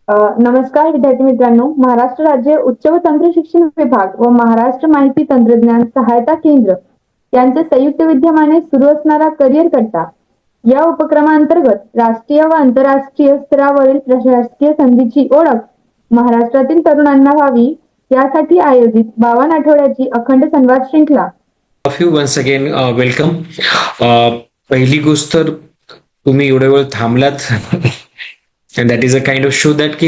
नमस्कार विद्यार्थी मित्रांनो. महाराष्ट्र राज्य उच्च व तंत्र शिक्षण विभाग व महाराष्ट्र माहिती तंत्रज्ञान सहायता केंद्र यांचे संयुक्त विद्यमाने सुरू असणारा करिअर कट्टा या उपक्रमांतर्गत राष्ट्रीय व आंतरराष्ट्रीय स्तरावरील प्रशासकीय संधीची ओळख महाराष्ट्रातील तरुणांना व्हावी यासाठी आयोजित 52 आठवड्याची अखंड संवाद श्रृंखला. Of you once again welcome. पहिली गोष्ट तर तुम्ही एवढ्या वेळ थांबलात and that is a kind of show that की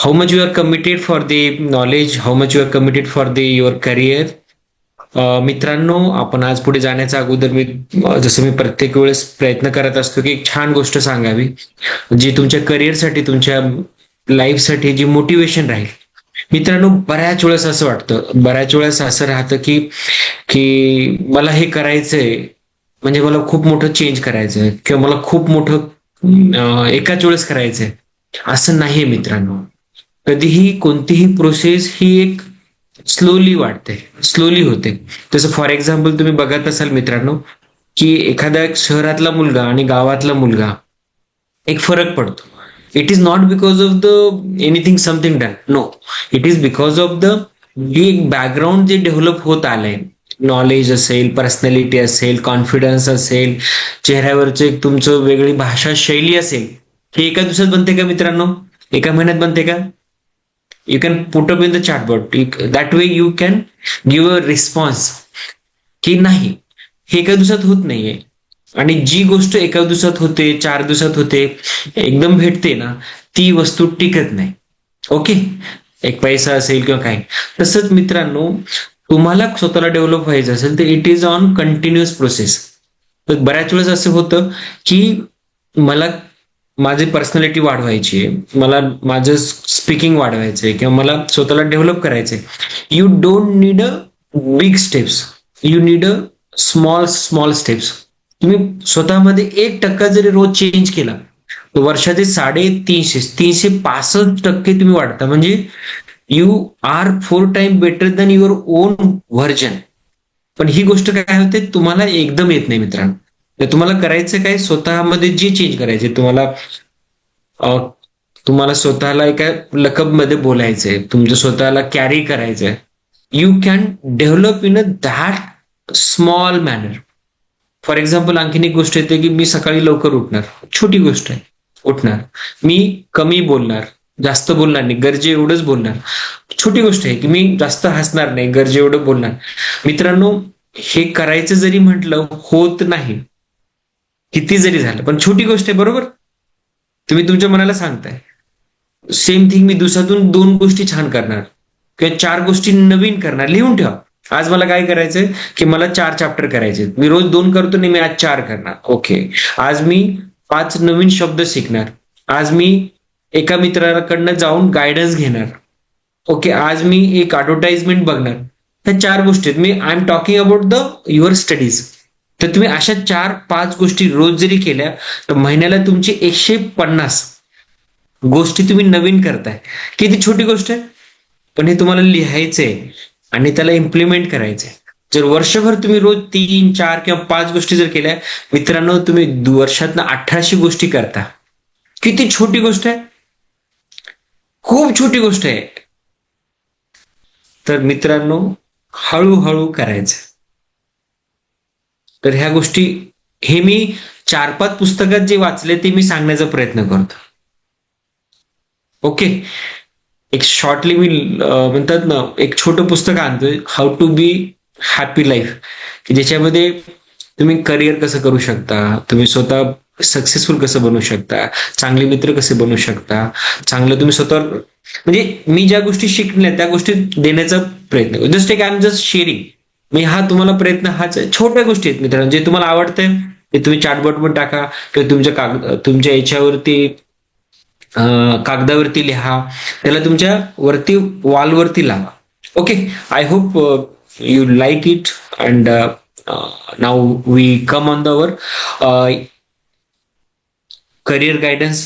how much you are committed for the knowledge, how much you are committed for the your career. मित्रांनो, आपण आज पुढे जाण्याच्या अगोदर जसं मी प्रत्येक वेळेस प्रयत्न करत असतो की एक छान गोष्ट सांगावी जी तुमच्या करिअरसाठी, तुमच्या लाईफसाठी जी मोटिवेशन राहील. मित्रांनो, बऱ्याच वेळेस असं वाटतं, बऱ्याच वेळेस असं राहतं की की मला हे करायचंय, म्हणजे मला खूप मोठं चेंज करायचंय किंवा मला खूप मोठं एकाच वेळेस करायचंय. असं नाहीये मित्रांनो. कधीही कोणतीही प्रोसेस ही एक स्लोली वाढते, स्लोली होते. जसं फॉर एक्झाम्पल तुम्ही बघत असाल मित्रांनो की एखाद्या शहरातला मुलगा आणि गावातला मुलगा एक फरक पडतो. It is not because of the anything something done, no, it is because of the एक बॅकग्राऊंड जे डेव्हलप होत आलंय. नॉलेज असेल, पर्सनॅलिटी असेल, कॉन्फिडन्स असेल, चेहऱ्यावरचे तुमचं वेगळी भाषा शैली असेल. हे एका दिवसात बनते का मित्रांनो? एका महिन्यात बनते का? You can put up in the chatbot, that way you can give a response की नाही, हे एका दिवसात होत नाहीये. आणि जी गोष्ट एका दिवसात होते, 4 दिवसात होते, एकदम भेटते ना, ती वस्तू टिकत नाही. ओके, एक पैसा असेल किंवा काय. तसंच मित्रांनो, तुम्हाला स्वतःला डेव्हलप व्हायचं असेल तर it is on continuous process. तर बऱ्याच वेळेस असं होतं की मला माझी पर्सनॅलिटी वाढवायची आहे, मला माझं स्पीकिंग वाढवायचंय किंवा मला स्वतःला डेव्हलप करायचंय. You don't need a big steps, you need a small small steps. तुम्ही स्वतःमध्ये 1% जरी रोज चेंज केला तर वर्षाचे 365% तुम्ही वाढता. म्हणजे you are 4 time better than your own version. पण ही गोष्ट काय होते, तुम्हाला एकदम येत नाही मित्रांनो. तर तुम्हाला करायचं काय, स्वतःमध्ये जे चेंज करायचे, तुम्हाला स्वतःला एका लकब मध्ये बोलायचंय, तुमचं स्वतःला कॅरी करायचंय. You can develop in a that small manner. For example, आणखीन एक गोष्ट येते की मी सकाळी लवकर उठणार, छोटी गोष्ट आहे, उठणार. मी कमी बोलणार, जास्त बोलणार नाही, गरजे एवढंच बोलणार. छोटी गोष्ट आहे की मी जास्त हसणार नाही, गरजे एवढं बोलणार. मित्रांनो, हे करायचं जरी म्हटलं होत नाही, किती जरी झालं, पण छोटी गोष्ट आहे, बरोबर? तुम्ही तुमच्या मनाला सांगताय सेम थिंग, मी दिवसातून 2 गोष्टी छान करणार किंवा 4 गोष्टी नवीन करणार. लिहून ठेवा, आज मला काय करायचंय की मला 4 चॅप्टर करायचे. मी रोज 2 करतो नाही, मी आज 4 करणार. ओके, आज मी 5 नवीन शब्द शिकणार. आज मी एका मित्राकडनं जाऊन गायडन्स घेणार. ओके, आज मी एक ऍडव्हर्टाइजमेंट बघणार. ह्या 4 गोष्टी आहेत. मी I am talking about the your studies. तर तुम्ही अशा 4-5 गोष्टी रोज जरी केल्या तर महिन्याला तुमची 150 गोष्टी तुम्ही नवीन करताय. किती छोटी गोष्ट आहे, पण हे तुम्हाला लिहायचंय आणि त्याला इम्प्लिमेंट करायचंय. जर वर्षभर तुम्ही रोज 3, 4 किंवा 5 गोष्टी जर केल्या मित्रांनो, तुम्ही वर्षातनं 1800 गोष्टी करता. किती छोटी गोष्ट आहे, खूप छोटी गोष्ट आहे. तर मित्रांनो, हळूहळू करायचं. तर ह्या गोष्टी, हे मी 4-5 पुस्तकात जे वाचले ते मी सांगण्याचा प्रयत्न करतो. ओके, एक शॉर्टली मी म्हणतात ना, एक छोटं पुस्तक आणतोय, how to be happy life, की ज्याच्यामध्ये तुम्ही करिअर कसं करू शकता, तुम्ही स्वतः सक्सेसफुल कसं बनवू शकता, चांगले मित्र कसे बनवू शकता, चांगलं तुम्ही स्वतः, म्हणजे मी ज्या गोष्टी शिकल्या त्या गोष्टी देण्याचा प्रयत्न करतो. जस्ट एक आय एम जस्ट शेअरिंग. मी हा तुम्हाला प्रयत्न, हाच छोट्या गोष्टी आहेत मित्रांनो, जे तुम्हाला आवडतंय ते तुम्ही चॅटबॉटवर टाका किंवा तुमच्या याच्यावरती कागदावरती लिहा, त्याला तुमच्या वरती वॉलवरती लावा. Okay, I hope you like it. And now we come on the our career guidance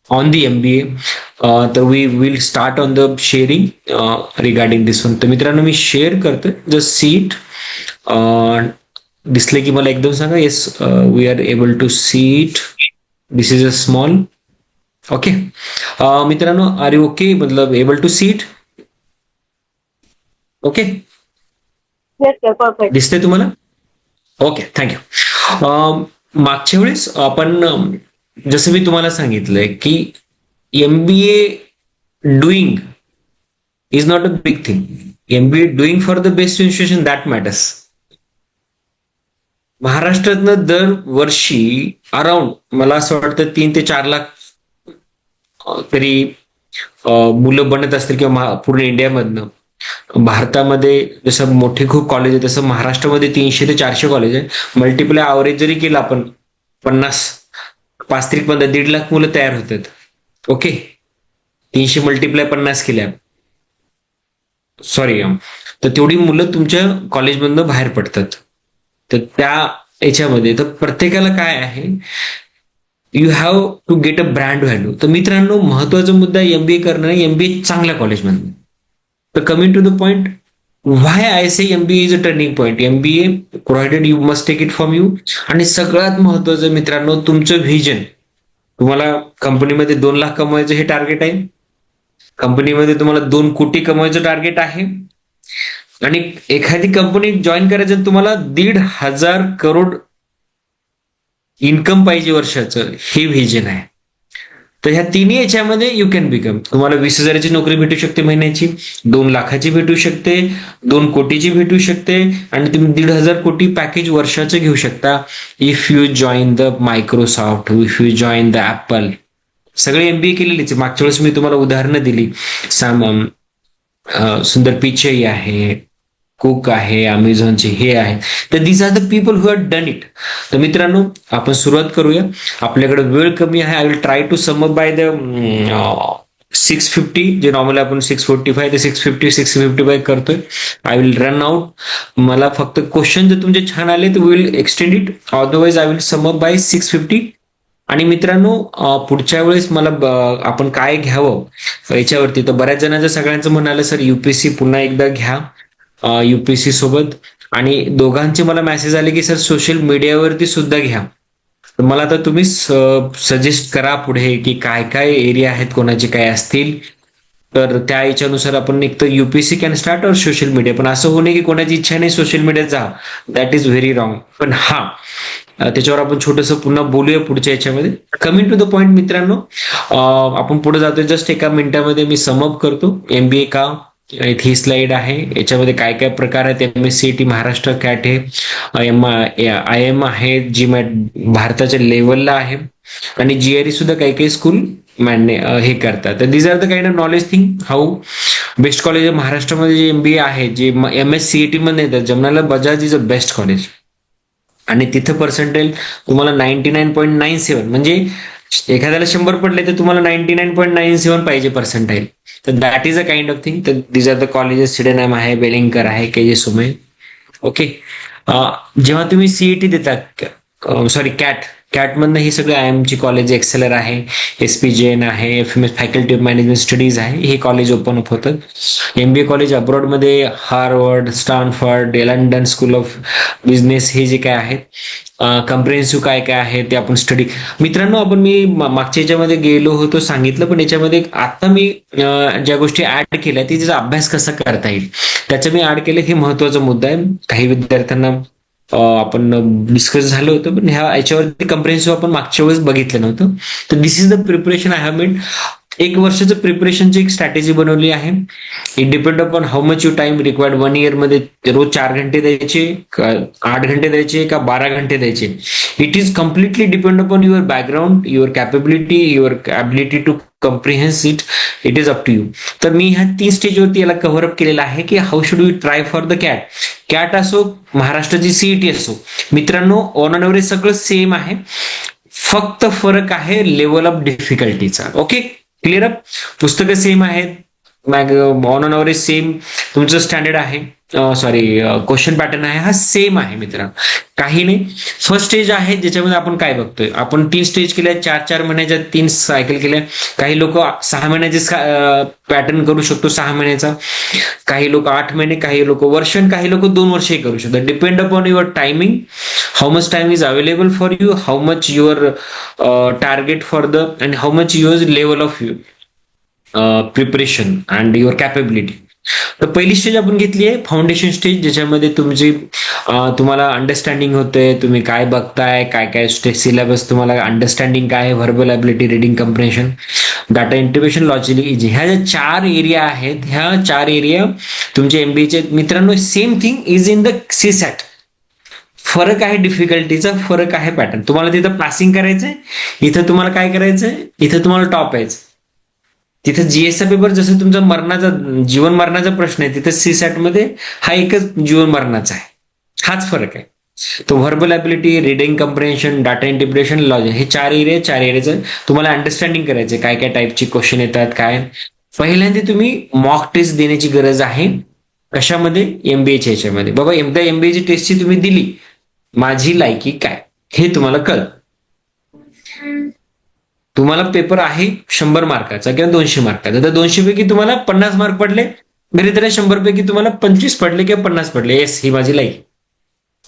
on the MBA. तर we will start on the sharing regarding this one. तर मित्रांनो, मी शेअर करतोय, जस्ट सी इट. दिसले की मला एकदम सांगा. Yes, we are able to see it. This is a small okay मित्रांनो, आर यू ओके, मतलब able to see it? Okay, yes sir, perfect. दिसतंय तुम्हाला? Okay, thank you. मागच्या वेळेस आपण जसं मी तुम्हाला सांगितलंय की MBA doing is not a big thing. MBA doing for the best institution that matters. महाराष्ट्रातनं दरवर्षी अराउंड मला असं वाटतं 3 ते 4 लाख तरी मुलं बनत असतील किंवा पूर्ण इंडियामधनं. भारतामध्ये जसं मोठे खूप कॉलेज आहे तसं महाराष्ट्रामध्ये 300 ते 400 कॉलेज आहे. मल्टिप्लाय ॲव्हरेज जरी केलं आपण 50, 5 त्रिक 15 1.5 लाख मुलं तयार होतात. ओके, 300 मल्टिप्लाय 50 केल्या, सॉरी, तर तेवढी मुलं तुमच्या कॉलेजमधनं बाहेर पडतात. तर त्या याच्यामध्ये तर प्रत्येकाला काय आहे, you have to get a brand value. तर मित्रांनो, महत्वाचा मुद्दा MBA करणं, MBA चांगल्या कॉलेजमधनं. तर coming to the point, why I say MBA is a turning point. MBA provided you must take it from you. आणि सगळ्यात महत्वाचं मित्रांनो, तुमचं व्हिजन. तुम्हाला कंपनीमध्ये 2 लाख कमवायचं हे टार्गेट आहे, कंपनीमध्ये तुम्हाला 2 कोटी कमवायचं टार्गेट आहे, आणि एखादी कंपनी जॉईन करायचं तुम्हाला 1,500 करोड इन्कम पाहिजे वर्षाचं, हे व्हिजन आहे. तर ह्या तिन्ही याच्यामध्ये यू कॅन बिकम. तुम्हाला 20,000ची नोकरी भेटू शकते महिन्याची, 2 लाखाची भेटू शकते, 2 कोटीची भेटू शकते, आणि तुम्ही 1,500 कोटी पॅकेज वर्षाचं घेऊ शकता if you join the Microsoft, if you join the apple. सगळे MBA केलेलीच. मागच्या वेळेस मी तुम्हाला उदाहरणं दिली. सुंदर पिचाई आहे, कुक आहे, अमेझॉनचे हे आहे. तर these are the people who have done it. तर मित्रांनो, आपण सुरुवात करूया. आपल्याकडे वेळ कमी आहे. I will try to sum up by the 650, जे नॉर्मली आपण 645 ते 650 655 करतोय. I will run out. मला फक्त क्वेश्चन जर तुमचे छान आले तर will extend it, otherwise I will sum up by 650. आणि मित्रांनो, पुढच्या वेळेस मला आपण काय घ्यावं याच्यावरती, तर बऱ्याच जणांचं सगळ्यांचं म्हणालं सर UPSC पुन्हा एकदा घ्या UPSC सोबत. आणि दोघांचे मला मेसेज आले की सर सोशल मीडियावरती सुद्धा घ्या. तर मला आता तुम्ही सजेस्ट करा पुढे की काय काय एरिया आहेत, कोणाचे काय असतील. तर त्या याच्यानुसार आपण एक तर UPSC कॅन स्टार्ट और सोशल मीडिया. पण असं होणे की कोणाची इच्छा नाही सोशल मीडियात जा, दॅट इज व्हेरी रॉंग. पण हा, त्याच्यावर आपण छोटंसं पुन्हा बोलूया पुढच्या याच्यामध्ये. कमिंग टू द पॉइंट मित्रांनो, आपण पुढे जातोय. जस्ट एका मिनिटामध्ये मी समअप करतो MBA का. ही स्लाइड आहे, याच्यामध्ये काय काय प्रकार आहेत. MSCET, महाराष्ट्र कॅट आहे, IIM आहे जी भारताच्या लेवलला आहे, आणि GRE सुद्धा काही काही स्कूल हे करतात. तर these are the kind of knowledge thing. How best college महाराष्ट्रामध्ये जे MBA आहे, जे MSCET मध्ये येतात, Jamnalal Bajaj is a best college. आणि तिथं पर्सेंटेज तुम्हाला 99.97, म्हणजे एखाद्याला 100 पडले तर तुम्हाला 99.97 पाहिजे पर्सेंटाईल. तर that is a kind of thing. तर दीज आर द कॉलेजेस. सिडेनॅम आहे, बेलिंकर आहे, KJ सुमे. ओके, जेव्हा तुम्ही CET देता, सॉरी कॅटमधनं ही सगळी IIM ची कॉलेज, एक्सेलर आहे, SP जैन आहे, FMS faculty of management studies आहे, हे कॉलेज ओपन अप होतात. MBA कॉलेज अब्रॉडमध्ये Harvard, Stanford, London School of Business, हे जे काय आहेत, कम्प्रिहेन्सिव्ह काय काय आहे ते आपण स्टडी. मित्रांनो, आपण मी मागच्या याच्यामध्ये गेलो होतो, सांगितलं, पण याच्यामध्ये आता मी ज्या गोष्टी ऍड केल्या तिचा अभ्यास कसा करता येईल त्याचं मी ऍड केलं. हे महत्वाचा मुद्दा आहे. काही विद्यार्थ्यांना आपण डिस्कस झालं होतं, पण ह्या याच्यावरती कम्प्रिहेन्सिव्ह आपण मागच्या वेळेस बघितलं नव्हतं. तर this is the preparation I have made. 1 वर्षाचं प्रिपरेशनची एक स्ट्रॅटेजी बनवली आहे. It depend upon how much you time required. 1 year मध्ये रोज 4 घंटे द्यायचे, 8 घंटे द्यायचे का 12 घंटे द्यायचे. It is completely depend upon your background, your capability, your ability to comprehends it. It is up to you. तर मी ह्या 3 स्टेजवरती याला कव्हर अप केलेला आहे की how should you try for the CAT असो, महाराष्ट्राची CET असो. मित्रांनो, ऑन अन एव्हरेज सगळं सेम आहे, फक्त फरक आहे लेवल ऑफ डिफिकल्टीचा. Okay, clear up. पुस्तकं सेम आहेत, ऑन अन एव्हरेज सेम तुमचं स्टँडर्ड आहे. सॉरी क्वेश्चन पॅटर्न आहे हा सेम आहे मित्रांनो. काही नाही. फर्स्ट स्टेज आहे ज्याच्यामध्ये आपण काय बघतोय, आपण 3 स्टेज केल्या, 4 महिन्याच्या 3 सायकल केल्या. काही लोक 6 महिन्याचे पॅटर्न करू शकतो, 6 महिन्याचा. काही लोक 8 महिने, काही लोक वर्ष, काही लोक 2 वर्षही करू शकतात. Depend upon your timing, how much time is available for you, how much your target for the and how much your level of you preparation and your capability. तर पहिली स्टेज आपण घेतली आहे फाउंडेशन स्टेज, ज्याच्यामध्ये तुमची तुम्हाला understanding होते, तुम्ही काय बघताय, काय काय स्टेज सिलेबस, तुम्हाला अंडरस्टँडिंग काय आहे, verbal ability, reading compression, data integration, logic easy. ह्या ज्या 4 एरिया आहेत, ह्या 4 एरिया तुमचे एमबीएचे मित्रांनो. Same thing is in the CSAT. फरक आहे डिफिकल्टीचा, फरक आहे पॅटर्न. तुम्हाला तिथं पासिंग करायचंय, इथं तुम्हाला काय करायचंय, इथं तुम्हाला टॉप यायचं. तिथं जीएसचा पेपर जसं तुमचा मरणाचा जीवन मरणाचा प्रश्न आहे, तिथं सीसॅट मध्ये हा एकच जीवन मरणाचा आहे. हाच फरक आहे. तो verbal ability, reading comprehension, data integration, logic, हे 4 एरियाचं तुम्हाला अंडरस्टँडिंग करायचं, काय काय टाईपची क्वेश्चन येतात काय. पहिल्यांदा तुम्ही मॉक टेस्ट देण्याची गरज आहे. कशामध्ये? एमबीएच्या ह्याच्यामध्ये. बाबा एकदा एमबीएची टेस्टची तुम्ही दिली, माझी लायकी काय हे तुम्हाला कळलं. तुम्हाला पेपर आहे 100 मार्काचा किंवा 200 मार्काचा, तर 200 पैकी तुम्हाला 50 मार्क पडले, गणित 100 पैकी तुम्हाला 25 पडले किंवा 50 पडले, येस ही माझी लायकी.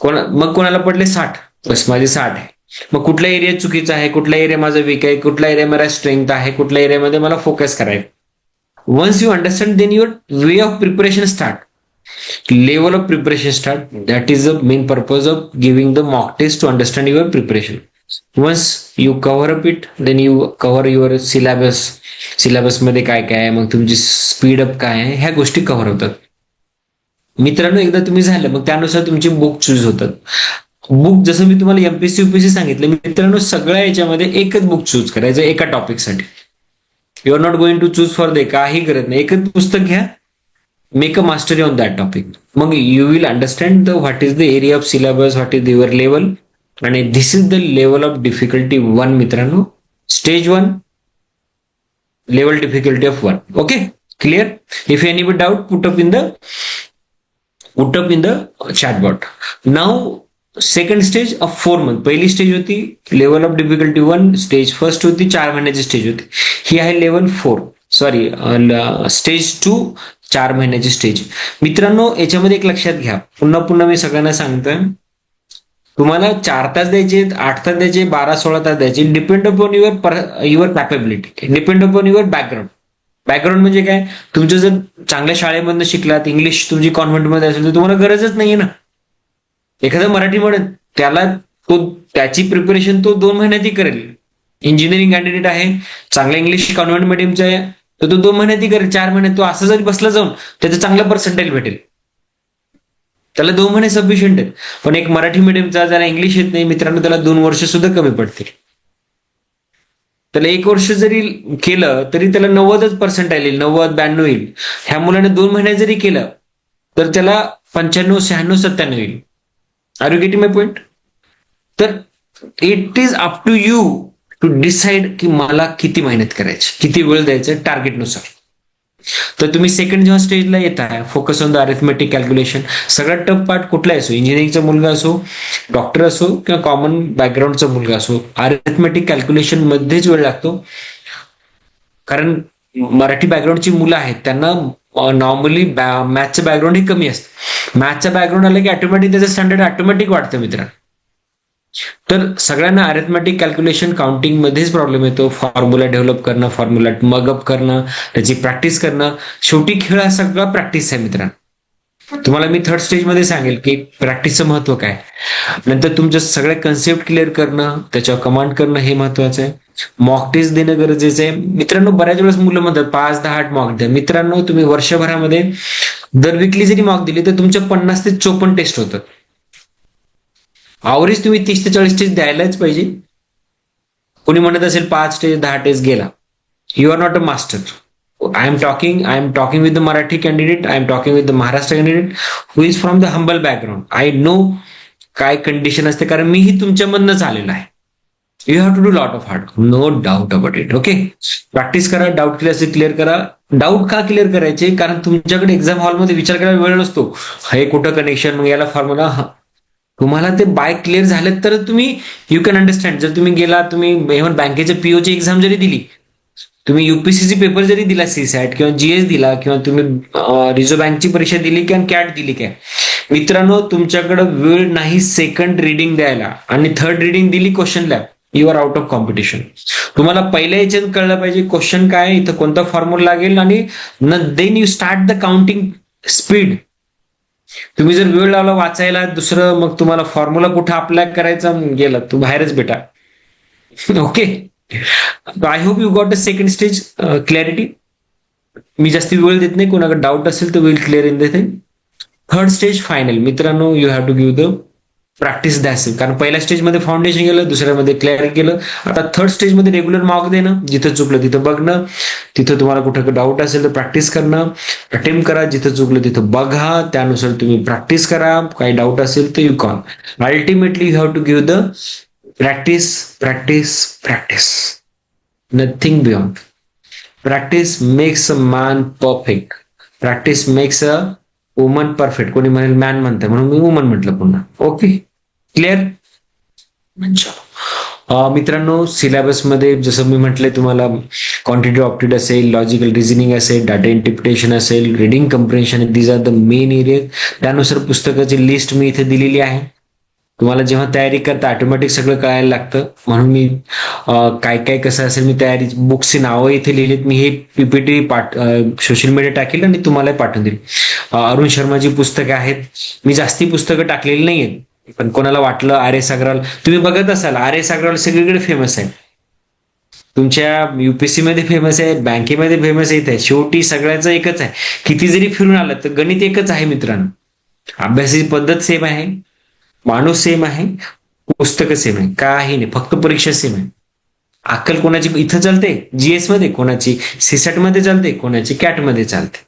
मग कोणाला पडले 60, बस माझे 60 आहे. मग कुठल्या एरिया चुकीचा आहे, कुठल्या एरिया माझा वीक आहे, कुठल्या एरिया माझा स्ट्रेंथ आहे, कुठल्या एरियामध्ये मला फोकस करायचं. Once you understand then your way of preparation start, level of preparation start. That is the main purpose of giving the mock test, to understand your preparation. Once you cover up it, then you cover your syllabus. Syllabus मध्ये काय काय आहे, मग तुमची speed up काय आहे, ह्या गोष्टी कव्हर होतात मित्रांनो. एकदा तुम्ही झालं, मग त्यानुसार तुमची बुक चूज होतात. बुक जसं मी तुम्हाला एमपीएससी यूपीएससी सांगितलं मित्रांनो, सगळ्या याच्यामध्ये एकच बुक चूज करायचं एका टॉपिकसाठी. You are not going to choose for the, काही करत नाही, एकच पुस्तक घ्या, make a mastery on that topic. Mug you will understand the what is the area of syllabus, what is your level, and this is the level of difficulty 1 मित्रांनो. Stage 1, level difficulty of 1. Okay, clear? If any doubt, put up in the chat box. Now second stage of 4 month. पहिली stage होती level of difficulty 1, stage first होती 4 महिन्याची stage होती. ही आहे level 4, sorry stage 2, 4 महिन्याची stage. मित्रांनो याच्यामध्ये एक लक्षात घ्या, पुन्हा मी सगळ्यांना सांगतोय, तुम्हाला 4 तास द्यायचे, 8 तास द्यायचे, 12-16 तास द्यायचे. Depend upon your capability, depend upon your background. Background म्हणजे काय, तुमचं जर चांगल्या शाळेमधनं शिकलात, इंग्लिश तुमची कॉन्व्हेंटमध्ये असेल, तर तुम्हाला गरजच नाहीये ना. एखादा मराठी म्हणत त्याची प्रिपरेशन तो 2 महिन्यातही करेल. इंजिनिअरिंग कॅन्डिडेट आहे, चांगला इंग्लिश कॉन्व्हेंट मिडियमचा आहे, तर तो 2 महिन्यातही करेल, 4 महिन्यात तो असं जरी बसला जाऊन त्याचं चांगलं पर्सेंटेज भेटेल, त्याला 2 महिने सफिशियंट आहेत. पण एक मराठी मिडियमचा ज्याला इंग्लिश येत नाही मित्रांनो, त्याला 2 वर्ष सुद्धा कमी पडतील. त्याला 1 वर्ष जरी केलं तरी त्याला 90च पर्सेंटाईल येईल, 90-92 येईल. ह्या मुलाने 2 महिन्यात जरी केलं तर त्याला 95-96-97 येईल. Are you getting my point? तर it is up to you to decide की मला किती मेहनत करायची, किती वेळ द्यायचा टार्गेटनुसार. तर तुम्ही सेकंड जेव्हा स्टेजला येत आहे, focus on the arithmetic calculation. सगळ्यात टफ पार्ट कुठला असो, इंजिनिअरिंगचा मुलगा असो, डॉक्टर असो किंवा कॉमन बॅकग्राऊंडचा मुलगा असो, अरिथमेटिक कॅल्क्युलेशन मध्येच वेळ लागतो. कारण मराठी बॅकग्राऊंडची मुलं आहेत त्यांना नॉर्मली मॅथचं बॅकग्राऊंड हे कमी असतं. मॅथचं बॅकग्राऊंड आलं की ऑटोमॅटिक त्याचं स्टँडर्ड ऑटोमॅटिक वाढतं मित्रांनो. तर सगळ्यांना अरिथमेटिक कॅल्क्युलेशन काउंटिंग मध्येच प्रॉब्लेम येतो. फॉर्म्युला डेव्हलप करणं, फॉर्म्युला मगअप करणं, त्याची प्रॅक्टिस करणं. शेवटी खेळ हा सगळा प्रॅक्टिस आहे मित्रांनो. तुम्हाला मी थर्ड स्टेज मध्ये सांगेल की प्रॅक्टिसचं महत्व काय. नंतर तुमचं सगळे कन्सेप्ट क्लिअर करणं, त्याच्यावर कमांड करणं हे महत्वाचं आहे. मॉक टेस्ट देणं गरजेचं आहे मित्रांनो. बऱ्याच वेळेस मुलं म्हणतात 5-10 मॉक द्या. मित्रांनो तुम्ही वर्षभरामध्ये दर विकली जरी मॉक दिली तर तुमच्या 50 ते 54 टेस्ट होतात. आवरेज तुम्ही 30 ते 40 टेस्ट द्यायलाच पाहिजे. कोणी म्हणत असेल 5 टेस्ट 10 टेस्ट गेला, you are not a master. I am talking with the Marathi candidate. I am talking with the Maharashtra candidate who is from the humble background. I know काय condition असते, कारण मीही तुमच्यामधनंच आलेलो आहे. You have to do lot of hard, no doubt about it. Okay, practice करा, doubt clear करा, doubt का क्लिअर करायचे? कारण तुमच्याकडे एक्झाम हॉलमध्ये विचार करायला वेळ नसतो. हे कुठं कनेक्शन, मग याला फॉर्म्युला. तुम्हाला ते बाय क्लिअर झाले तर तुम्ही यू कॅन अंडरस्टँड. जर तुम्ही गेला, तुम्ही इव्हन बँकेच्या पीओची एक्झाम जरी दिली, तुम्ही युपीसीची पेपर जरी दिला, सीसॅट किंवा जीएस दिला, किंवा तुम्ही रिझर्व्ह बँकची परीक्षा दिली किंवा कॅट दिली, काय मित्रांनो, तुमच्याकडे वेळ नाही सेकंड रिडिंग द्यायला, आणि थर्ड रिडिंग दिली क्वेश्चनला, you are out of competition. तुम्हाला पहिल्या याच्यात कळलं पाहिजे क्वेश्चन काय, इथं कोणता फॉर्म्युला लागेल, आणि then you start the counting speed. तुम्ही जर वेळ लावला वाचायला दुसरं, मग तुम्हाला फॉर्म्युला कुठं अप्लाय करायचा, गेला तू बाहेरच बेटा. Okay, I hope you got a second stage clarity. मी जास्ती वेळ देत नाही, कोणाकडे डाऊट असेल तर will clear in the thing. Third stage final. मित्रांनो, you have to give the practice द्या असेल, कारण पहिल्या स्टेजमध्ये फाउंडेशन केलं, दुसऱ्यामध्ये क्लिअर केलं. आता थर्ड स्टेजमध्ये रेग्युलर मार्क देणं, जिथं चुकलं तिथं बघणं, तिथं तुम्हाला कुठं डाऊट असेल तर प्रॅक्टिस करणं, अटेम्प्ट करा, जिथं चुकलं तिथं बघा, त्यानुसार तुम्ही प्रॅक्टिस करा. काही डाऊट असेल तर you call. Ultimately you have to give the practice, practice, practice. Nothing beyond. Practice makes a man perfect. Practice makes a woman perfect. कोणी म्हणेल मॅन म्हणतं, म्हणून मी वुमन म्हटलं पुन्हा. Okay, clear. मित्रांनो, सिलेबसमध्ये जसं मी म्हटलंय तुम्हाला, क्वांटिटी ऑप्टिड असेल, लॉजिकल रिझनिंग असेल, डाटा इंटरप्रिटेशन असेल, reading comprehension, these are the main area. त्यानुसार पुस्तकाची लिस्ट मी इथे दिलेली आहे. तुम्हाला जेव्हा तयारी करता ऑटोमॅटिक सगळं कळायला लागतं, म्हणून मी काय काय कसं असेल, मी तयारी बुक्सची नावं इथे लिहिलीत. मी हे पीपीटी सोशल मीडिया टाकेल आणि तुम्हाला पाठवून देईल. अरुण शर्माची पुस्तकं आहेत. मी जास्ती पुस्तकं टाकलेली नाहीयेत, पण कोणाला वाटलं आर एस अग्रवाल, तुम्ही बघत असाल आर एस अग्रवाल सगळीकडे फेमस आहे. तुमच्या युपीएससी मध्ये फेमस आहे, बँकेमध्ये फेमस आहे. शेवटी सगळ्याचं एकच आहे, किती जरी फिरून आलं तर गणित एकच आहे मित्रांनो. अभ्यासाची पद्धत सेम आहे, माणूस सेम आहे, पुस्तकं सेम आहे, काही नाही, फक्त परीक्षा सेम आहे. अक्कल कोणाची इथं चालते जीएस मध्ये, कोणाची सीसॅट मध्ये चालते, कोणाची कॅट मध्ये चालते,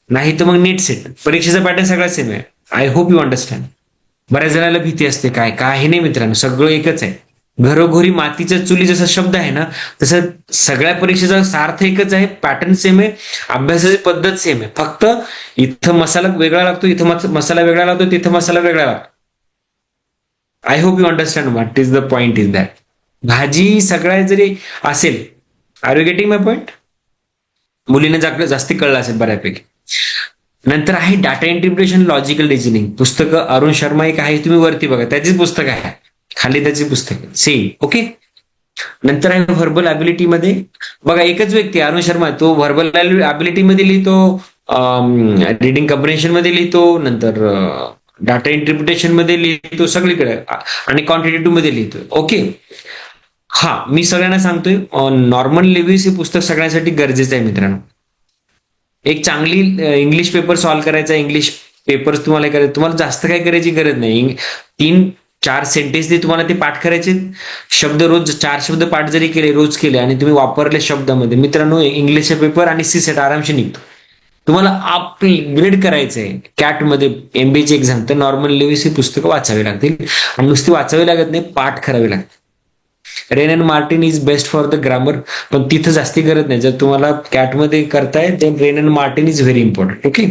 नाही तर मग नेट सेट. परीक्षेचा पॅटर्न सगळा सेम आहे. I hope you understand. बऱ्याच जणांना भीती असते, काय काही नाही मित्रांनो, सगळं एकच आहे. घरोघरी मातीच्या चुली जसा शब्द आहे ना, तसं सगळ्या परीक्षेचा सार्थ एकच आहे, पॅटर्न सेम आहे, अभ्यासाची पद्धत सेम आहे. फक्त इथं मसाला वेगळा लागतो, इथं मसाला वेगळा लागतो, तिथं मसाला वेगळा लागतो. I hope you understand what is the point is that. भाजी सगळ्या जरी असेल, are you getting my point? मुलीने जास्ती कळलं असेल बऱ्यापैकी. नंतर आहे डाटा इंटरप्रिटेशन, लॉजिकल रिझनिंग. पुस्तकं अरुण शर्मा एक आहे, तुम्ही वरती बघा, त्याचीच पुस्तकं आहे, खाली त्याची पुस्तकं सेम. ओके. नंतर आहे व्हर्बल ॲबिलिटी मध्ये, बघा एकच व्यक्ती अरुण शर्मा, तो व्हर्बल ॲबिलिटी मध्ये लिहितो, रिडिंग कम्प्रेन्शन मध्ये लिहितो, नंतर डाटा इंटरप्रिटेशन मध्ये लिहितो, सगळीकडे, आणि क्वांटिटेटिव्ह मध्ये लिहितो. ओके. हा, मी सगळ्यांना सांगतोय, नॉर्मल लेव्हिस हे पुस्तक सगळ्यांसाठी गरजेचं आहे मित्रांनो. एक चांगली इंग्लिश पेपर सॉल्व्ह करायचा, इंग्लिश पेपर तुम्हाला करायचं, तुम्हाला जास्त काय करायची गरज नाही. 3-4 सेंटेन्स तुम्हाला ते पाठ करायचे. शब्द रोज 4 शब्द पाठ जरी केले, रोज केले, आणि तुम्ही वापरले शब्दामध्ये, मित्रांनो, इंग्लिशचा पेपर आणि सीसेट आरामशी निघतो. तुम्हाला अपग्रेड करायचंय कॅटमध्ये, एमबीची एक्झाम, तर नॉर्मल लेव्हिस ही पुस्तकं वाचावी लागतील, आणि नुसती वाचावी लागत नाही, पाठ करावी लागते. Rain and Martin is best for the grammar, पण तिथं जास्ती गरज नाही. जर तुम्हाला कॅटमध्ये करताय तर rain and Martin is very important. Okay.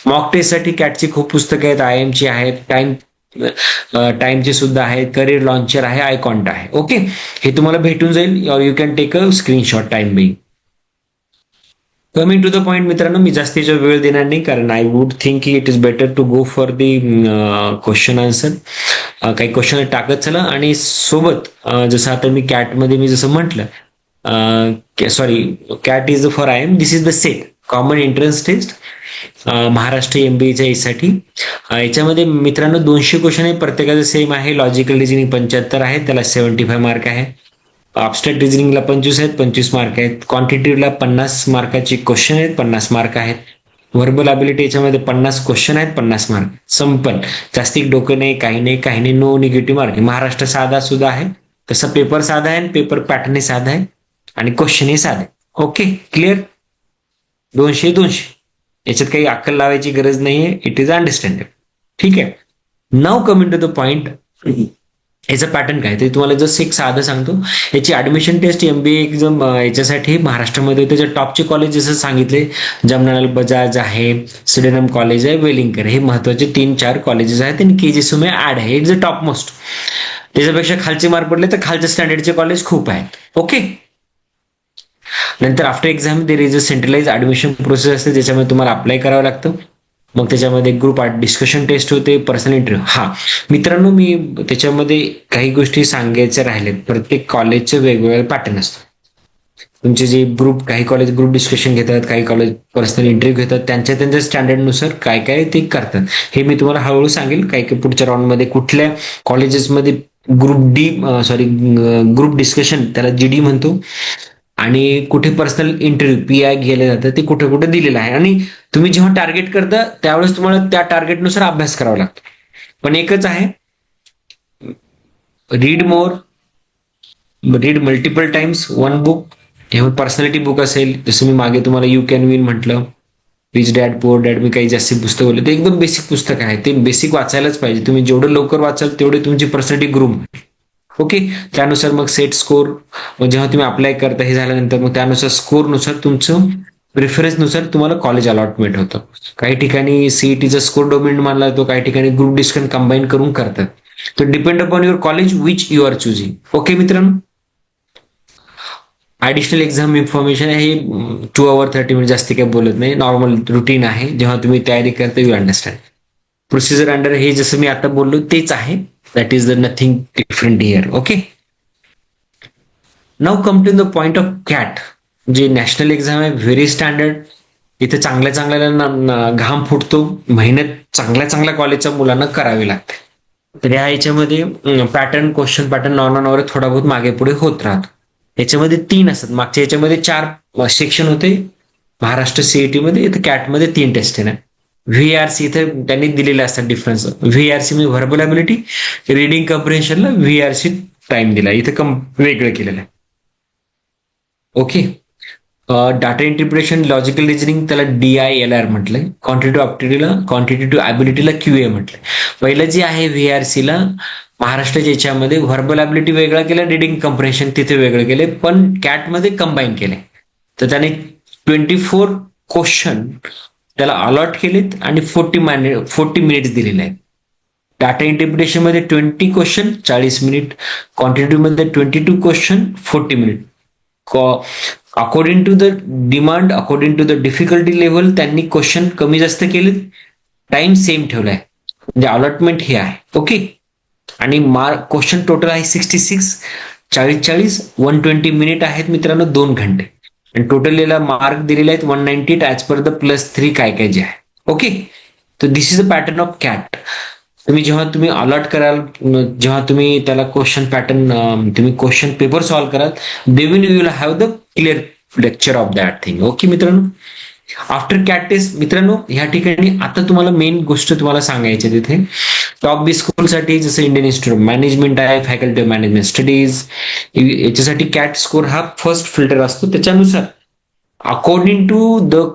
Mock टेस्टसाठी कॅटची खूप पुस्तकं आहेत, आयएमची आहेत, टाइमची सुद्धा आहेत, करिअर लॉन्चर आहे, आयकॉन्ट आहे. ओके, हे तुम्हाला भेटून जाईल, you can take a screenshot time being. Coming to the point मित्रांनो, मी जास्तीचा वेळ देणार नाही, कारण I would think it is better to go for the question answer. काही क्वेश्चन टाकत चला, आणि सोबत जसं आता मी कॅटमध्ये मी जसं म्हटलं, sorry, CAT is for I M, this is the CET common entrance test Maharashtra एमबीएच्या साठी. याच्यामध्ये मित्रांनो 200 क्वेश्चन आहे, प्रत्येकाचं सेम आहे. लॉजिकल रिझनिंग 75 आहे, त्याला 75 मार्क आहे. अबस्ट्रॅक्ट रिझनिंगला 25 आहेत, 25 मार्क आहेत. क्वांटिटीला 50 मार्काचे क्वेश्चन आहेत, 50 मार्क आहेत. व्हर्बल ॲबिलिटी याच्यामध्ये 50 क्वेश्चन आहेत, 50 मार्क. संपल, जास्ती डोकं नाही, काही नाही, काही नाही, नो निगेटिव्ह मार्क. महाराष्ट्र साधा सुद्धा आहे, तसा पेपर साधा आहे, पेपर पॅटर्न साधा आहे, आणि क्वेश्चनही साधे. Okay, clear. 200 याच्यात काही अक्कल लावायची गरज नाहीये, इट इज अंडरस्टँडेबल. ठीक आहे. नाव कमिंग टू द पॉइंट, याचं पॅटर्न काय ते तुम्हाला जस्ट एक साधं सांगतो. याची ऍडमिशन टेस्ट MBA एक्झाम याच्यासाठी महाराष्ट्रामध्ये त्याच्या टॉपचे कॉलेज जसं सांगितले, जमनालाल बजाज आहे, सिडेनम कॉलेज आहे, वेलिंगकर, हे महत्वाचे 3-4 कॉलेजेस आहेत आणि KGS में ऍड आहे. It's a top most. त्याच्यापेक्षा खालचे मार्क पडले तर खालच्या स्टँडर्डचे कॉलेज खूप आहेत. ओके. नंतर after exam there is a centralize admission process असते, ज्याच्यामध्ये तुम्हाला अप्लाय करावं लागतं. मग त्याच्यामध्ये ग्रुप डिस्कशन टेस्ट होते, पर्सनल इंटरव्ह्यू. हा मित्रांनो, मी त्याच्यामध्ये काही गोष्टी सांगायच्या राहिल्यात. प्रत्येक कॉलेजचे वेगवेगळे पॅटर्न असतात. तुमचे जे ग्रुप, काही कॉलेज ग्रुप डिस्कशन घेतात, काही कॉलेज पर्सनल इंटरव्ह्यू घेतात, त्यांच्या स्टँडर्डनुसार काय काय ते करतात हे मी तुम्हाला हळूहळू सांगेल. काही काही पुढच्या राऊंडमध्ये कुठल्या कॉलेजेसमध्ये ग्रुप डिस्कशन, त्याला GD म्हणतो, आणि कुठे पर्सनल इंटरव्ह्यू PI गेले जातं ते कुठे कुठे दिलेलं आहे. आणि तुम्ही जेव्हा टार्गेट करता त्यावेळेस तुम्हाला त्या टार्गेटनुसार अभ्यास करावा लागतो. पण एकच आहे, read more, read multiple times one book. हे पर्सनॅलिटी बुक असेल, जसं मी मागे तुम्हाला यू कॅन विन म्हटलं, रिच डॅड पुअर डॅड, मी काही जास्ती पुस्तक बोलले, ते एकदम बेसिक पुस्तक आहे. ते बेसिक वाचायलाच पाहिजे. तुम्ही जेवढं लवकर वाचाल तेवढे तुमची पर्सनॅलिटी ग्रूम. ओके. त्यानुसार मग सेट स्कोर, मग जेव्हा तुम्ही अप्लाय करता हे झाल्यानंतर मग त्यानुसार स्कोरनुसार तुमचं प्रिफरन्सनुसार तुम्हाला कॉलेज अलॉटमेंट होतं. काही ठिकाणी CETचा स्कोर डोमिनेंट मानला जातो, काही ठिकाणी ग्रुप डिस्कशन कंबाईन करून करतात. तो depend upon your college which you are choosing. Okay मित्रांनो. ऍडिशनल एक्झाम इन्फॉर्मेशन हे 2 hours 30 minutes, जास्ती काही बोलत नाही. नॉर्मल रुटीन आहे. जेव्हा तुम्ही तयारी करता यू अंडरस्टँड. प्रोसिजर अंडर हे जसं मी आता बोललो तेच आहे. That is the nothing different here. Okay. Now come to the point of CAT. जे नॅशनल एक्झाम आहे, व्हेरी स्टँडर्ड. इथे चांगल्या चांगल्या घाम फुटतो. मेहनत चांगल्या कॉलेजच्या मुलांना करावी लागते. तर याच्यामध्ये पॅटर्न, क्वेश्चन पॅटर्न नॉन थोडा बहुत मागे पुढे होत राहतो. याच्यामध्ये 3 असतात. मागच्या याच्यामध्ये 4 सेक्शन होते महाराष्ट्र CET मध्ये. इथे कॅटमध्ये 3 टेस्ट आहे. VRC इथे त्यांनी दिलेले असतात डिफरन्स. VRC म्हणजे व्हर्बल ॲबिलिटी, रिडिंग कम्प्रिहेन्शनला VRC टाइम दिला, इथे वेगळं केलेलं आहे. Okay. Data interpretation, logical reasoning, त्याला DILR म्हटलंय. क्वांटिटेटिव्ह ॲबिलिटीला QA म्हटलंय. पहिलं जे आहे VRCला महाराष्ट्राच्या याच्यामध्ये व्हर्बल ॲबिलिटी वेगळा केलं, रिडिंग कम्प्रिहेन्शन तिथे वेगळं केले, पण कॅटमध्ये कंबाईन केले. तर त्याने 24 क्वेश्चन त्याला अलॉट केलेत आणि 40 मिनिट्स दिलेले आहेत. डाटा इंटरप्रिटेशन मध्ये 20 क्वेश्चन 40 मिनिट, क्वांटिटेटिव्ह मध्ये 22 question 40 minute. According to the demand, according to the difficulty level त्यांनी क्वेश्चन कमी जास्त केले, टाइम सेम ठेवलाय. म्हणजे अलॉटमेंट हे आहे. ओके. आणि मार्क क्वेश्चन टोटल आहे 66, 40 120 मिनिट आहेत मित्रांनो, 2 घंटे. आणि टोटल याला मार्क दिलेले आहेत 190 ॲज पर द +3 काय काय जे आहे. ओके. तर this is a pattern of CAT. जेव्हा तुम्ही अलॉट कराल, जेव्हा तुम्ही त्याला क्वेश्चन पॅटर्न, तुम्ही क्वेश्चन पेपर सॉल्व्ह कराल, they will you will have the clear lecture of that thing. Okay मित्रांनो. आफ्टर कॅट टेस्ट मित्रांनो, ह्या ठिकाणी आता तुम्हाला मेन गोष्ट तुम्हाला सांगायची तिथे, टॉप बी स्कूलसाठी जसं इंडियन इन्स्टिट्यूट ऑफ मॅनेजमेंट आहे, फॅकल्टी ऑफ मॅनेजमेंट स्टडीज, याच्यासाठी कॅट स्कोर हा फर्स्ट फिल्टर असतो. त्याच्यानुसार according to the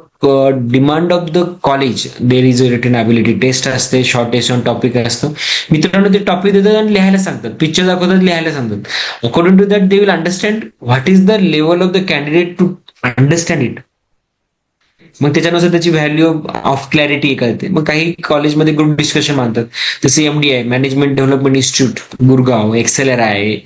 demand of the college there is a written ability test असते, शॉर्ट टेस्ट ऑन टॉपिक असतं. मित्रांनो ते टॉपिक देतात आणि लिहायला सांगतात, पिक्चर दाखवतात, लिहायला सांगतात. According to that they will understand what is the level of the candidate to understand it. मग त्याच्यानुसार त्याची व्हॅल्यू ऑफ क्लॅरिटी कळते. मग काही कॉलेजमध्ये ग्रुप डिस्कशन मानतात, जसे MDI management development institute Gurgaon, XLRI,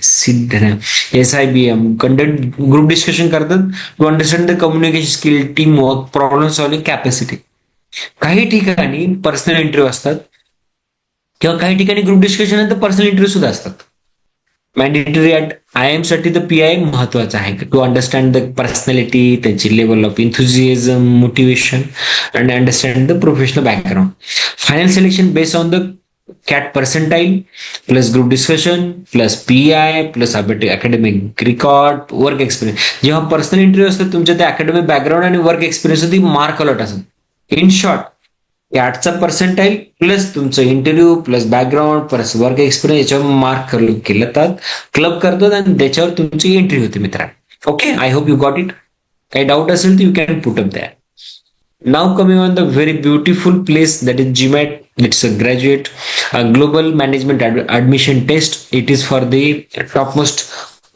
SIBM conduct group discussion करतात to understand the communication skill, team work, problem solving capacity. काही ठिकाणी पर्सनल इंटरव्ह्यू असतात किंवा काही ठिकाणी ग्रुप डिस्कशन नंतर पर्सनल इंटरव्ह्यू सुद्धा असतात. मॅन्डेटरी ॲट IIM साठी तर PI महत्वाचं आहे, टू अंडरस्टँड द पर्सनॅलिटी, त्याची level of enthusiasm, motivation and understand the professional background. Final selection based on the CAT percentile plus group discussion plus PI plus academic record, work experience. जेव्हा personal interview असतात तुमच्या त्या academic background आणि work experience mark allot असतात. In short 8चा percentile plus तुमचं interview plus background plus work experience याच्यावर mark केलं जातात, क्लब करतात आणि त्याच्यावर तुमची एंट्री होते मित्रांनो. Okay. I hope you got it. काही डाऊट असेल तर you can put up that. Now coming on the very beautiful place that is GMAT. It's a graduate global management admission test. It is for the topmost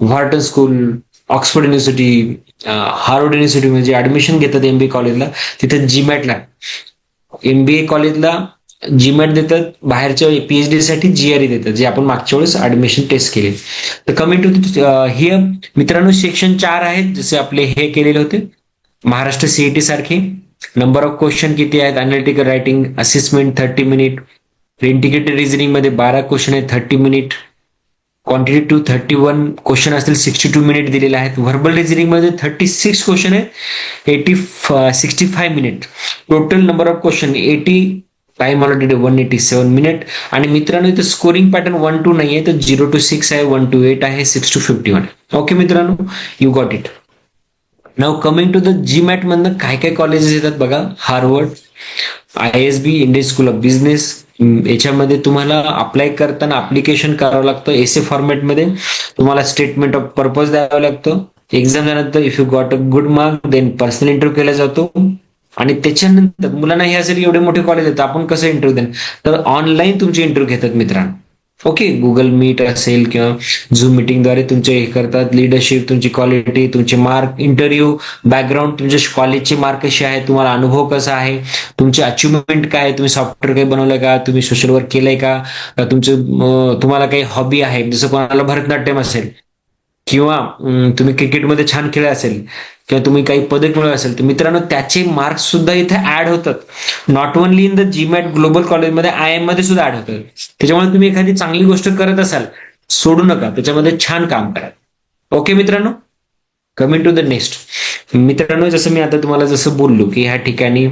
Wharton School, Oxford University, Harvard University म्हणजे admission घेतात MBA कॉलेजला, तिथे जीमॅटला. MBA कॉलेजला जीमॅट देतात, बाहेरच्या PhD साठी GRE देतात, जे आपण मागच्या वेळेस ऍडमिशन टेस्ट केले. तर कमिंग टू हिअर मित्रांनो, सेक्शन 4 आहेत जसे आपले हे केलेले होते महाराष्ट्र सीईटी सारखे. नंबर ऑफ क्वेश्चन किती आहेत? Analytical writing assessment 30 minute, integrated reasoning मध्ये 12 क्वेश्चन आहेत 30 मिनिट, क्वांटिटेटिव्ह 31 क्वेश्चन असतील 62 मिनिट दिलेले आहेत. व्हर्बल रिझनिंग मध्ये 36 क्वेश्चन आहेत 65 minute. Total number of question 80, time already 187 minute. आणि मित्रांनो इथे स्कोरिंग पॅटर्न 1 to 9 आहे, तर 0 to 6 आहे, 1 to 8 आहे, 6 to 51. ओके मित्रांनो, you got it. Now coming to the GMAT मधनं काय काय कॉलेजेस येतात बघा. Harvard, ISB, Indian school of business. याच्यामध्ये तुम्हाला अप्लाय करताना अप्लिकेशन करावं लागतं एसे फॉर्मॅटमध्ये. तुम्हाला स्टेटमेंट ऑफ पर्पज द्यावं लागतं. एक्झाम झाल्यानंतर if you got a good mark then personal interview केला जातो. आणि त्याच्यानंतर मुलांना ह्यासाठी एवढे मोठे कॉलेज येतात, आपण कसं इंटरव्ह्यू देणार? तर ऑनलाईन तुमचे इंटरव्ह्यू घेतात मित्रांनो. ओके, गुगल मीट असेल किंवा झूम मिटिंगद्वारे तुमचे हे करतात. लिडरशिप, तुमची क्वालिटी, तुमचे मार्क, इंटरव्ह्यू, बॅकग्राऊंड, तुमच्या कॉलेजचे मार्क कसे आहे, तुम्हाला अनुभव कसा आहे, तुमचे अचिव्हमेंट काय आहे, तुम्ही सॉफ्टवेअर काही बनवलंय का, तुम्ही सोशल वर्क केलंय का, तुम्हाला काही हॉबी आहे, जसं कोणाला भरतनाट्यम असेल किंवा तुम्ही क्रिकेटमध्ये छान खेळ असेल किंवा तुम्ही काही पदक मिळवलं असेल, तर मित्रांनो त्याचे मार्क्स सुद्धा इथे ऍड होतात. Not only in the GMAT global कॉलेजमध्ये, IIM मध्ये सुद्धा ऍड होतात. त्याच्यामुळे तुम्ही एखादी चांगली गोष्ट करत असाल, सोडू नका, त्याच्यामध्ये छान काम करा. ओके मित्रांनो, कमिंग टू द नेक्स्ट. मित्रांनो जसं मी आता तुम्हाला जसं बोललो की ह्या ठिकाणी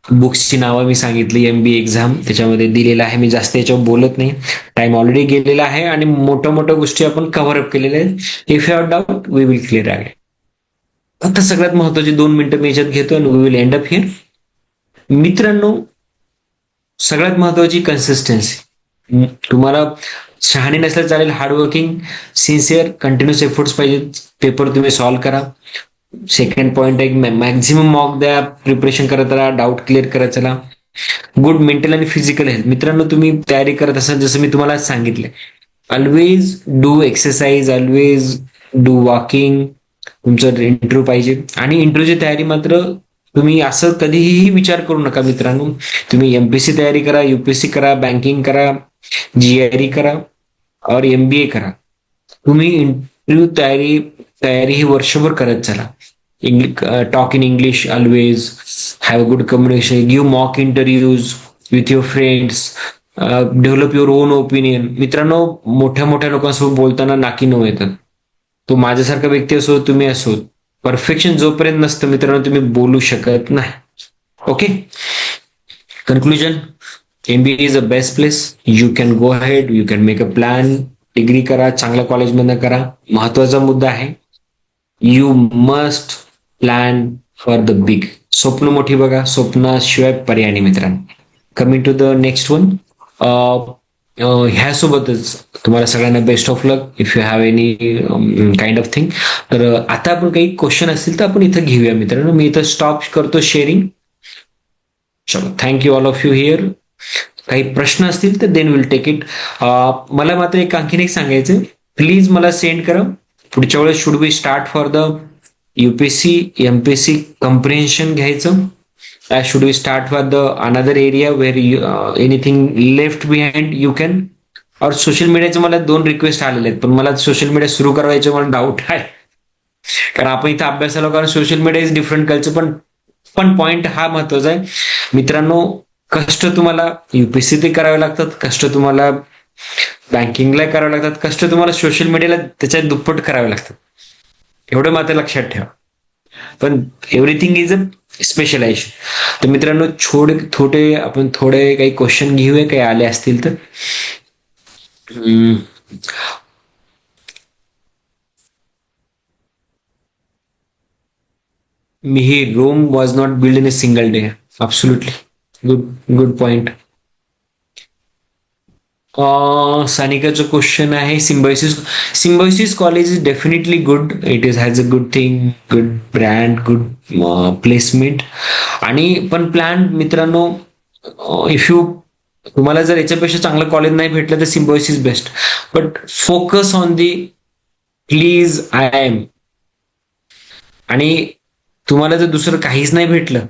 बुक्सची नावं मी सांगितली, MBA एक्झाम त्याच्यामध्ये दिलेलं आहे. मी जास्त याच्यावर बोलत नाही, टाइम ऑलरेडी गेलेला आहे आणि मोठ्या मोठ्या गोष्टी आपण कव्हर अप केलेल्या आहेत. If you have doubt we will clear आहे. आता सगळ्यात महत्वाची 2 मिनिटं मी याच्यात घेतो आणि we will end up here. मित्रांनो सगळ्यात महत्वाची कन्सिस्टन्सी. तुम्हाला शहाणे नसलं चालेल, हार्डवर्किंग, सिन्सिअर, कंटिन्युअस एफर्ट्स पाहिजे. पेपर तुम्ही सॉल्व्ह करा. सेकंड पॉइंट आहे मॅक्झिमम मॉक द्या, प्रिपरेशन करत राहा, डाऊट क्लिअर करत चला. गुड मेंटल आणि फिजिकल हेल्थ. मित्रांनो तुम्ही तयारी करत असाल जसं मी तुम्हाला सांगितलं, always do exercise, always do walking. तुमचं इंटरव्ह्यू पाहिजे आणि इंटरव्ह्यूची तयारी मात्र तुम्ही असं कधीही विचार करू नका मित्रांनो. तुम्ही MPSC तयारी करा, UPSC करा, बँकिंग करा, GRE करा और MBA करा. तुम्ही इंटरव्ह्यू तयारी ही वर्षभर करत चला. Talk in English always, have a good communication, give mock interviews with your friends, develop your on opinion. मित्रांनो मोठ्या मोठ्या लोकांसोबत बोलताना नाकी नऊ येतात. तो माझ्यासारखा व्यक्ती असो, तुम्ही असो, परफेक्शन जोपर्यंत नसतं मित्रांनो तुम्ही बोलू शकत नाही. Okay, conclusion, MBA is a best place. You can go ahead, you can make a plan. Degree करा, चांगल्या कॉलेजमधनं करा. महत्वाचा मुद्दा आहे, you must plan for the big. स्वप्न मोठी बघा, स्वप्नाशिवाय पर्याय नाही मित्रांनो. Coming to the next one. ह्यासोबतच तुम्हाला सगळ्यांना best of luck if you have any kind of thing. तर आता आपण काही क्वेश्चन असतील तर आपण इथं घेऊया मित्रांनो. मी इथं स्टॉप करतो शेअरिंग. चलो, thank you all of you here. काही प्रश्न असतील तर देन विल टेक इट. मला मात्र आणखीन एक सांगायचं, प्लीज मला सेंड करा. पुढच्या वेळेस should be start for the UPSC MPSC comprehension घ्यायचं. Should we start for the another area where anything left behind you can. और सोशल मीडियाचे मला 2 रिक्वेस्ट आलेले आहेत, पण मला सोशल मीडिया सुरू करायचे मला डाऊट आहे, कारण आपण इथं अभ्यासाला, कारण social media is different culture. पण पॉइंट हा महत्वाचा आहे मित्रांनो, कष्ट तुम्हाला UPSC ते करावे लागतात, कष्ट तुम्हाला बँकिंगला करावे लागतात, कष्ट तुम्हाला सोशल मीडियाला त्याच्यात दुप्पट करावे लागतात. एवढं मात्र लक्षात ठेवा. पण एव्हरीथिंग इज अ स्पेशलायझेशन. तर मित्रांनो आपण थोडे काही क्वेश्चन घेऊया, काही आले असतील तर. Rome was not build in a single day. Absolutely good point. सानिकाचं क्वेश्चन आहे, Symbiosis college is definitely good. It is has a good thing, good brand, good placement. आणि पण प्लॅन मित्रांनो, इफ यू तुम्हाला जर याच्यापेक्षा चांगलं कॉलेज नाही भेटलं तर Symbiosis best, but focus on the please I M. आणि तुम्हाला जर दुसरं काहीच नाही भेटलं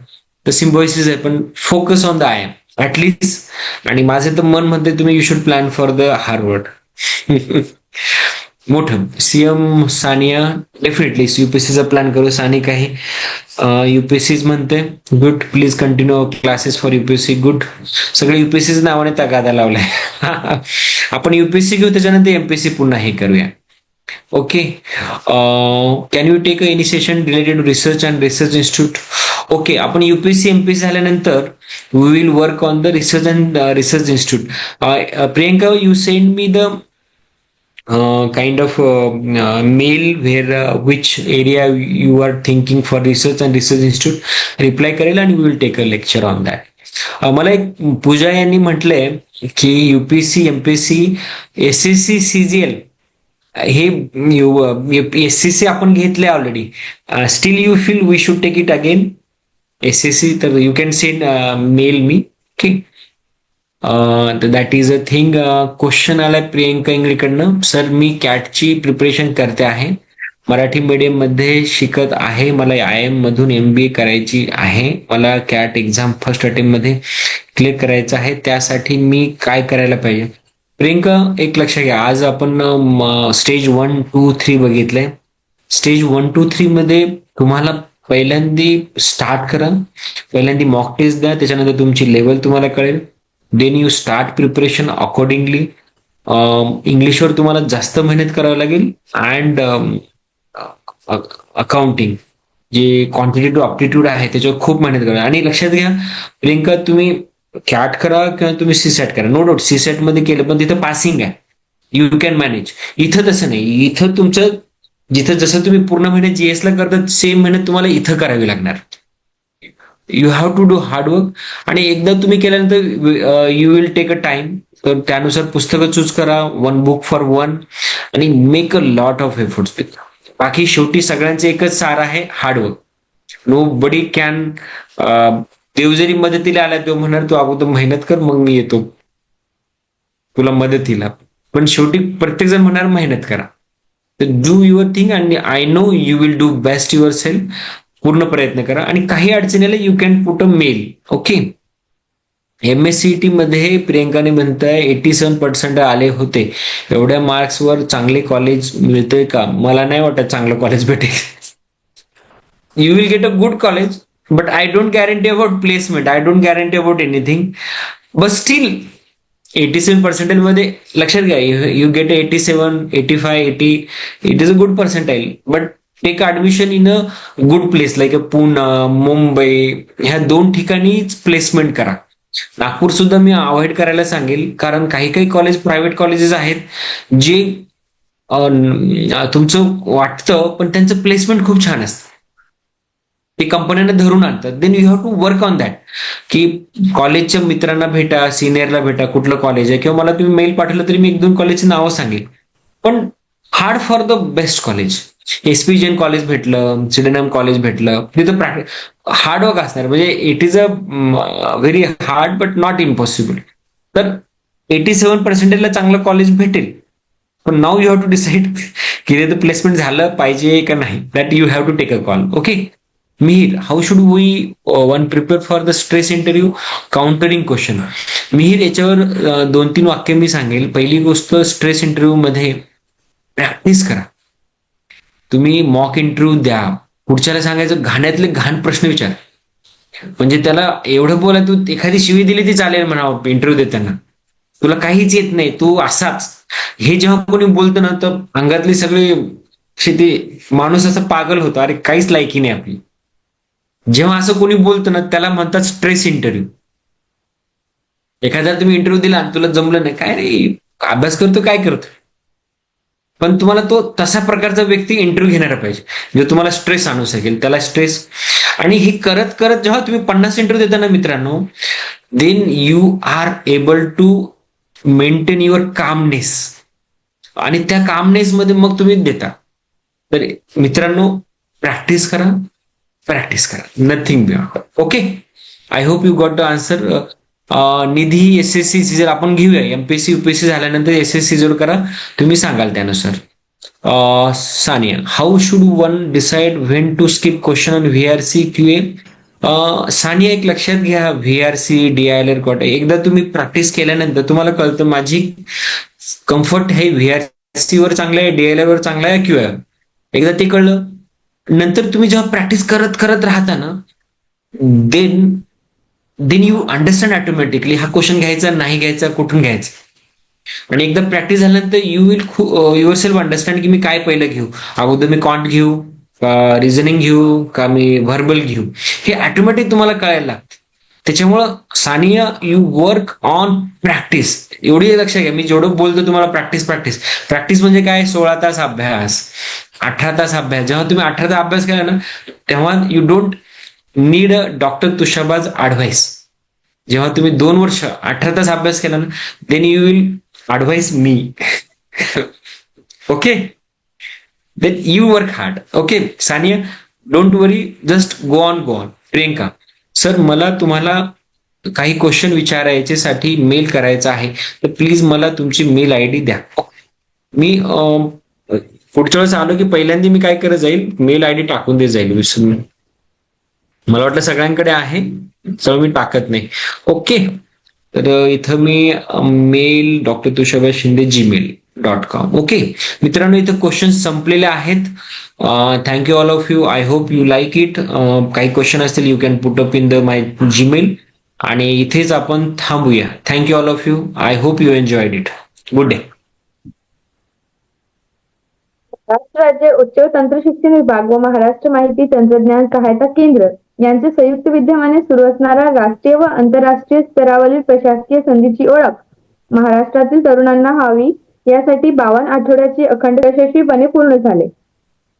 तर सिम्बॉयसिस आहे, पण focus on the I M at least. आणि माझे तर मन म्हणते तुम्ही you should plan for the Harvard. मोठं सीएम सानिया डेफिनेटली युपीएससीचा प्लॅन करू. सानिक आहे युपीएससीच म्हणते. Good, please continue classes for UPSC. Good, सगळे युपीएससी नावाने तगादा लावलाय. आपण युपीएससी घेऊ, त्याच्यानंतर एमपीएससी पुन्हा हे करूया. Okay, can you take any session related to research and research institute? Okay, आपण युपीएससी एमपीएससी झाल्यानंतर we will work on the research and research institute. Priyanka, you send me the kind of mail where which area you are thinking for research and research institute. Reply करेल आणि we will take a lecture on that. मला एक पूजा यांनी म्हटलंय की UPSC MPSC SSC CGL हे SCC आपण घेतले already. Still you feel we should take it again SSC? तर you can send mail me. Okay, that is a thing. Question आलाय प्रियंका इंगळेकडनं. सर, मी कॅटची प्रिपरेशन करते आहे, मराठी मीडियम मध्ये शिकत आहे, मला आय एम मधून MBA करायची आहे, मला कॅट एक्झाम फर्स्ट अटेम्प्ट मध्ये क्लिअर करायचं आहे, त्यासाठी मी काय करायला पाहिजे? प्रियंका, एक लक्ष घ्या, आज आपण स्टेज 1, 2, 3 बघितलंय. स्टेज 1, 2, 3 मध्ये तुम्हाला पहिल्यांदी स्टार्ट करा, पहिल्यांदी मॉक टेस्ट द्या, त्याच्यानंतर तुमची लेवल तुम्हाला कळेल. Then you start preparation accordingly. इंग्लिशवर तुम्हाला जास्त मेहनत करावी लागेल. अँड अकाउंटिंग जे क्वांटिटेटिव्ह अप्टिट्यूड आहे त्याच्यावर खूप मेहनत करा. आणि लक्षात घ्या प्रियंका, तुम्ही कॅट करा किंवा तुम्ही सीसॅट करा, नो डाऊट सीसॅट मध्ये केलं पण तिथं पासिंग आहे, यू कॅन मॅनेज. इथं तसं नाही. इथं तुमचं जिथं जसं तुम्ही पूर्ण मेहनत जीएस ला करतात सेम मेहनत तुम्हाला इथं करावी लागणार. You have to do hard work. आणि एकदा तुम्ही केल्यानंतर you will take a time. तर त्यानुसार पुस्तकं चूज करा, 1 बुक फॉर 1, आणि make a lot of efforts. बाकी शेवटी सगळ्यांचे एकच सार आहे, हार्डवर्क. Nobody can. देव जरी मदतीला आला तो म्हणणार तू अगोदर मेहनत कर मग मी येतो तुला मदतीला, पण शेवटी प्रत्येक जण म्हणणार मेहनत करा. तर do your thing and I know you will do best yourself. पूर्ण प्रयत्न करा. आणि काही अडचणीला you can put a mail. Okay, MSCET मध्ये प्रियंकाने म्हणताय 87% आले होते, एवढ्या मार्क्सवर चांगले कॉलेज मिळतंय का? मला नाही वाटत चांगलं कॉलेज भेटेल. You will get a good college, but I don't guarantee about placement, I don't guarantee about anything. But still 87% मध्ये लक्षात घ्या, you get 87, 85, 80, it is a good percentile. But take admission in a good place like a Pune, Mumbai, ह्या 2 ठिकाणीच placement करा. नागपूर सुद्धा मी avoid करायला सांगेल, कारण काही काही कॉलेज प्रायव्हेट कॉलेजेस आहेत जे तुमचं वाटतं पण त्यांचं प्लेसमेंट खूप छान असतं, ते कंपन्यांना धरून आणतात. Then you have to work on that, की कॉलेजच्या मित्रांना भेटा, सिनियरला भेटा, कुठलं कॉलेज आहे, किंवा मला तुम्ही मेल पाठवलं तरी मी 1-2 कॉलेजची नावं सांगेल. पण hard for the best college. SP Jain college भेटलं, सिडनम कॉलेज भेटलं, तिथं हार्डवर्क असणार. म्हणजे it is a very hard but not impossible. तर 87% चांगलं कॉलेज भेटेल, पण now you have to decide की तिथं प्लेसमेंट झालं पाहिजे का नाही. That you have to take a call. Okay Mihir, how should we one prepare for the stress interview countering question? Mihir, याच्यावर 2-3 वाक्य मी सांगेल. पहिली गोष्ट, स्ट्रेस इंटरव्ह्यू मध्ये प्रॅक्टिस करा. तुम्ही मॉक इंटरव्ह्यू द्या, पुढच्याला सांगायचं घाण्यातले घाण प्रश्न विचार, म्हणजे त्याला एवढं बोला तू एखादी शिवी दिली ती चालेल म्हणावं इंटरव्ह्यू देताना, तुला काहीच येत नाही, तू असाच. हे जेव्हा कोणी बोलतं ना तर अंगातली सगळी शेती माणूस असं पागल होतो, अरे काहीच लायकी नाही आपली. जेव्हा असं कोणी बोलतं ना त्याला म्हणतात स्ट्रेस इंटरव्ह्यू. एखाद्या तुम्ही इंटरव्ह्यू दिला तुला जमलं नाही, काय रे अभ्यास करतो काय करतो, पण तुम्हाला तो तसा प्रकारचा व्यक्ती इंटरव्ह्यू घेणारा पाहिजे जो तुम्हाला स्ट्रेस आणू शकेल, त्याला स्ट्रेस. आणि हे करत करत जेव्हा तुम्ही 50 इंटरव्ह्यू देता ना मित्रांनो, then you are able to maintain your calmness, आणि त्या कामनेस मध्ये मग तुम्ही देता. तर मित्रांनो प्रॅक्टिस करा, प्रॅक्टिस करा, nothing beyond. Okay, I hope you got the answer. Nidhi SSC जर आपण घेऊया, MPSC UPSC झाल्यानंतर SSC जर करा, तुम्ही सांगाल त्यानुसार. Sania, how should one decide when to skip question on VRC QA? Sania, एक लक्षात घ्या, VRC DILR क्वाट एकदा तुम्ही प्रॅक्टिस केल्यानंतर तुम्हाला कळतं माझी कम्फर्ट हे VRC वर चांगलं आहे, DILR वर चांगलं आहे, QA. एकदा ते कळलं नंतर तुम्ही जेव्हा प्रॅक्टिस करत करत राहता ना, देन यू अंडरस्टँड ऑटोमॅटिकली हा क्वेश्चन घ्यायचा नाही घ्यायचा, कुठून घ्यायचा. आणि एकदा प्रॅक्टिस झाल्यानंतर you will your self understand की मी काय पहिलं घेऊ, अगोदर मी कॉन्ट घेऊ का रिझनिंग घेऊ का मी व्हर्बल घेऊ, हे ऑटोमॅटिक तुम्हाला कळायला लागतं. त्याच्यामुळं Sania, you work on practice. एवढी लक्षात घ्या, मी जेवढं बोलतो तुम्हाला प्रॅक्टिस प्रॅक्टिस प्रॅक्टिस म्हणजे काय, 16 तास अभ्यास, 18 तास अभ्यास. जेव्हा तुम्ही 18 तास अभ्यास केला ना, तेव्हा यू डोंट नीड डॉक्टर तुषाबाज ॲडव्हाइस. जेव्हा तुम्ही 2 वर्ष 18 तास अभ्यास केला ना, then you will advice me. Okay, then you work hard. Okay Sania, don't worry, just go on go on. Priyanka, sir मला तुम्हाला काही क्वेश्चन विचारायचे मेल करायचा आहे, तर प्लीज मला तुमची मेल ID द्या. मी पुढच्या वेळेस आलो की पहिल्यांदा मी काय करत जाईल, मेल ID टाकून देत जाईल. विसरून मला वाटलं सगळ्यांकडे आहे, तर मी टाकत नाही. ओके, तर इथं मी mail doctor Tushabai Shinde gmail.com. Okay मित्रांनो, इथं क्वेश्चन संपलेले आहेत. Thank you all of you. I hope you like it. काही क्वेश्चन असतील you can put up in the my Gmail. आणि इथेच आपण थांबूया. Thank you all of you. I hope you enjoyed it. Good day. Maharashtra राज्य उच्च व तंत्र शिक्षण विभाग व महाराष्ट्र माहिती तंत्रज्ञान सहायता केंद्र यांचे संयुक्त विद्यमाने सुरू असणारा राष्ट्रीय व आंतरराष्ट्रीय स्तरावरील प्रशासकीय संधीची ओळख महाराष्ट्रातील तरुणांना व्हावी यासाठी 52 आठवड्याचे अखंड यशस्वीपणे पूर्ण झाले.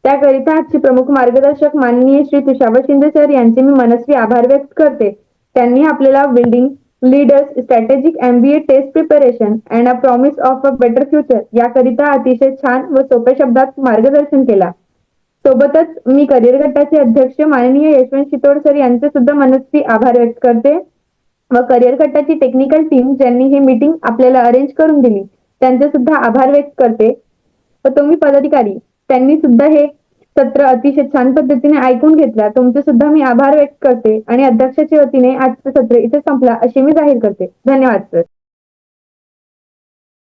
त्याकरिता आजचे प्रमुख मार्गदर्शक माननीय श्री तुषार शिंदे सर यांचे मी मनस्वी आभार व्यक्त करते. त्यांनी आपल्याला building leaders strategic MBA test preparation and a promise of a better future याकरिता अतिशय छान व सोप्या शब्दात मार्गदर्शन केला. सोबतच मी करिअर गटाचे अध्यक्ष माननीय यशवंत शितोड सर यांचे सुद्धा मनस्वी आभार व्यक्त करते व करिअर गटाची टेक्निकल टीम ज्यांनी ही मीटिंग आपल्याला अरेंज करून दिली त्यांचे सुद्धा आभार व्यक्त करते. व तुम्ही पदाधिकारी त्यांनी सुद्धा हे सत्र अतिशय छान पद्धतीने ऐकून घेतला. तुमचे सुद्धा मी आभार व्यक्त करते आणि अध्यक्षाच्या वतीने आजचे सत्र इथे संपला अशी मी जाहीर करते. धन्यवाद सर.